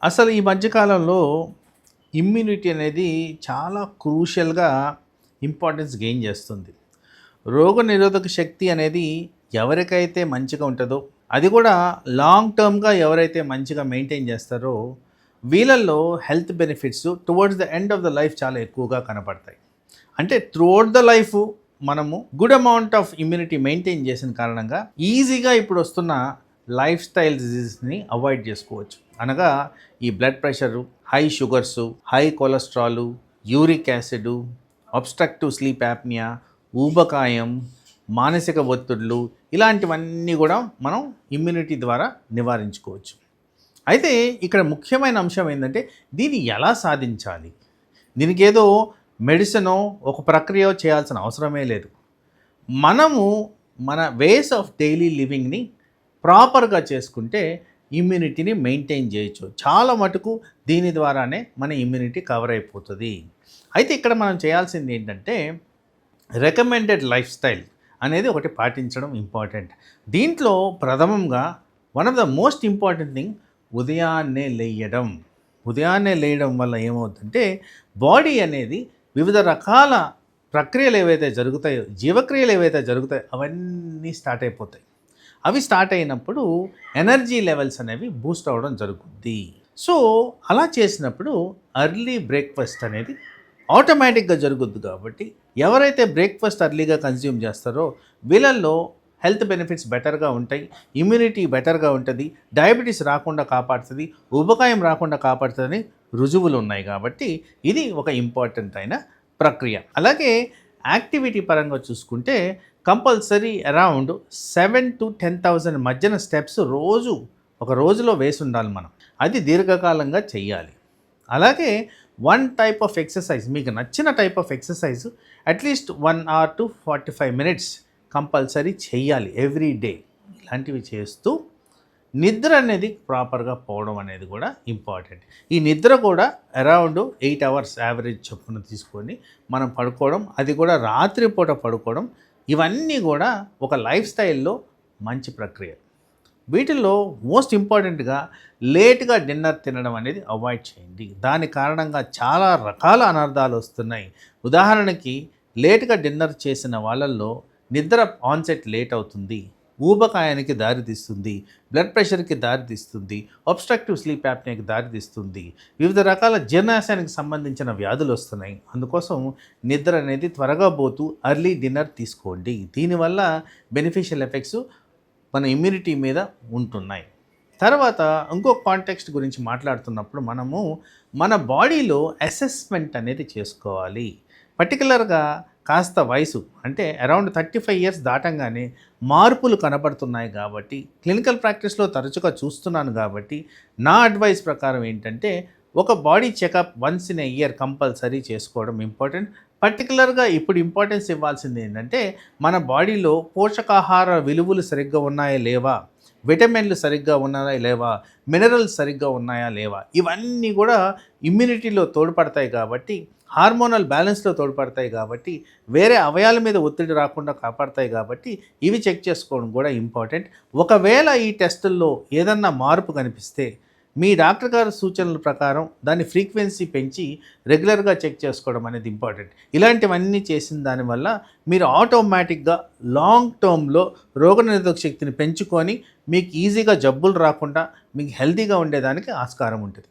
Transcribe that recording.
అసలు ఈ మధ్య కాలంలో ఇమ్యూనిటీ అనేది చాలా క్రూషియల్‌గా ఇంపార్టెన్స్ గెయిన్ చేస్తుంది. రోగనిరోధక శక్తి అనేది ఎవరికైతే మంచిగా ఉంటదో, అది కూడా లాంగ్ టర్మ్‌గా ఎవరైతే మంచిగా మెయింటైన్ చేస్తారో, వీళ్ళల్లో health benefits towards the end of the life చాలా ఎక్కువగా కనపడతాయి. అంటే త్రూఅవుట్ ద లైఫ్ మనము good amount of immunity maintain చేసిన కారణంగా ఈజీగా ఇప్పుడు వస్తున్న లైఫ్ స్టైల్ డిజీజ్ని అవాయిడ్ చేసుకోవచ్చు. అనగా ఈ blood pressure, high sugars, high cholesterol, uric acid, obstructive sleep apnoea, ఊబకాయం, మానసిక ఒత్తిడులు, ఇలాంటివన్నీ కూడా మనం ఇమ్యూనిటీ ద్వారా నివారించుకోవచ్చు. అయితే ఇక్కడ ముఖ్యమైన అంశం ఏంటంటే దీన్ని ఎలా సాధించాలి? దీనికి ఏదో మెడిసినో ఒక ప్రక్రియ చేయాల్సిన అవసరమే లేదు. మనము మన వేస్ ఆఫ్ డైలీ లివింగ్ని ప్రాపర్గా చేసుకుంటే ఇమ్యూనిటీని మెయింటైన్ చేయొచ్చు. చాలా మటుకు దీని ద్వారానే మన ఇమ్యూనిటీ కవర్ అయిపోతుంది. అయితే ఇక్కడ మనం చేయాల్సింది ఏంటంటే రికమెండెడ్ లైఫ్ స్టైల్ అనేది ఒకటి పాటించడం ఇంపార్టెంట్. దీంట్లో ప్రథమంగా one of the most important thing ఉదయాన్నే లేయడం వల్ల ఏమవుతుందంటే బాడీ అనేది వివిధ రకాల ప్రక్రియలు ఏవైతే జరుగుతాయో, జీవక్రియలు ఏవైతే జరుగుతాయో అవన్నీ స్టార్ట్ అయిపోతాయి. అవి స్టార్ట్ అయినప్పుడు ఎనర్జీ లెవెల్స్ అనేవి బూస్ట్ అవ్వడం జరుగుద్ది. సో అలా చేసినప్పుడు ఎర్లీ బ్రేక్ఫాస్ట్ అనేది ఆటోమేటిక్గా జరుగుద్ది. కాబట్టి ఎవరైతే బ్రేక్ఫాస్ట్ ఎర్లీగా కన్జ్యూమ్ చేస్తారో వీళ్ళల్లో హెల్త్ బెనిఫిట్స్ బెటర్గా ఉంటాయి, ఇమ్యూనిటీ బెటర్గా ఉంటుంది, డయాబెటీస్ రాకుండా కాపాడుతుంది, ఊబకాయం రాకుండా కాపాడుతుందని రుజువులు ఉన్నాయి. కాబట్టి ఇది ఒక ఇంపార్టెంట్ అయిన ప్రక్రియ. అలాగే యాక్టివిటీ పరంగా చూసుకుంటే కంపల్సరీ అరౌండ్ 7,000 to 10,000 మధ్యన స్టెప్స్ ఒక రోజులో వేసి ఉండాలి మనం. అది దీర్ఘకాలంగా చెయ్యాలి. అలాగే వన్ టైప్ ఆఫ్ ఎక్సర్సైజ్, మీకు నచ్చిన type of exercise at least 1 hour to 45 minutes compulsory చెయ్యాలి ఎవ్రీ డే. ఇలాంటివి చేస్తూ నిద్ర అనేది ప్రాపర్గా పోవడం అనేది కూడా ఇంపార్టెంట్. ఈ నిద్ర కూడా అరౌండ్ 8 hours యావరేజ్ చొప్పున తీసుకొని మనం పడుకోవడం, అది కూడా రాత్రిపూట పడుకోవడం, ఇవన్నీ కూడా ఒక లైఫ్ స్టైల్లో మంచి ప్రక్రియ. వీటిల్లో మోస్ట్ ఇంపార్టెంట్గా లేట్గా డిన్నర్ తినడం అనేది అవాయిడ్ చేయండి. దాని కారణంగా చాలా రకాల అనర్థాలు వస్తున్నాయి. ఉదాహరణకి లేట్గా డిన్నర్ చేసిన వాళ్ళల్లో నిద్ర ఆన్సెట్ లేట్ అవుతుంది, ఊబకాయానికి దారితీస్తుంది, బ్లడ్ ప్రెషర్కి దారితీస్తుంది, అబ్స్ట్రక్టివ్ స్లీప్ యాప్నియాకి దారితీస్తుంది, వివిధ రకాల జీర్ణాశయానికి సంబంధించిన వ్యాధులు వస్తున్నాయి. అందుకోసం నిద్ర అనేది త్వరగా పోతూ ఎర్లీ డిన్నర్ తీసుకోండి. దీనివల్ల బెనిఫిషియల్ ఎఫెక్ట్స్ మన ఇమ్యూనిటీ మీద ఉంటున్నాయి. తర్వాత ఇంకో కాంటెక్స్ట్ గురించి మాట్లాడుతున్నప్పుడు మనము మన బాడీలో అసెస్మెంట్ అనేది చేసుకోవాలి. పర్టికులర్గా కాస్త వయసు అంటే అరౌండ్ 35 years దాటంగానే మార్పులు కనబడుతున్నాయి. కాబట్టి క్లినికల్ ప్రాక్టీస్లో తరచుగా చూస్తున్నాను. కాబట్టి నా అడ్వైస్ ప్రకారం ఏంటంటే ఒక body checkup once in a year compulsory చేసుకోవడం ఇంపార్టెంట్. పర్టికులర్గా ఇప్పుడు ఇంపార్టెన్స్ ఇవ్వాల్సింది ఏంటంటే మన బాడీలో పోషకాహార విలువలు సరిగ్గా ఉన్నాయా లేవా, విటమిన్లు సరిగ్గా ఉన్నాయా లేవా, మినరల్స్ సరిగ్గా ఉన్నాయా లేవా, ఇవన్నీ కూడా ఇమ్యూనిటీలో తోడ్పడతాయి. కాబట్టి హార్మోనల్ బ్యాలెన్స్లో తోడ్పడతాయి. కాబట్టి వేరే అవయాల మీద ఒత్తిడి రాకుండా కాపాడతాయి. కాబట్టి ఇవి చెక్ చేసుకోవడం కూడా ఇంపార్టెంట్. ఒకవేళ ఈ టెస్టుల్లో ఏదన్నా మార్పు కనిపిస్తే మీ డాక్టర్ గారి సూచనల ప్రకారం దాని ఫ్రీక్వెన్సీ పెంచి రెగ్యులర్గా చెక్ చేసుకోవడం అనేది ఇంపార్టెంట్. ఇలాంటివన్నీ చేసిన దానివల్ల మీరు ఆటోమేటిక్గా లాంగ్ టర్మ్లో రోగనిరోధక శక్తిని పెంచుకొని మీకు ఈజీగా జబ్బులు రాకుండా మీకు హెల్తీగా ఉండేదానికి ఆస్కారం ఉంటుంది.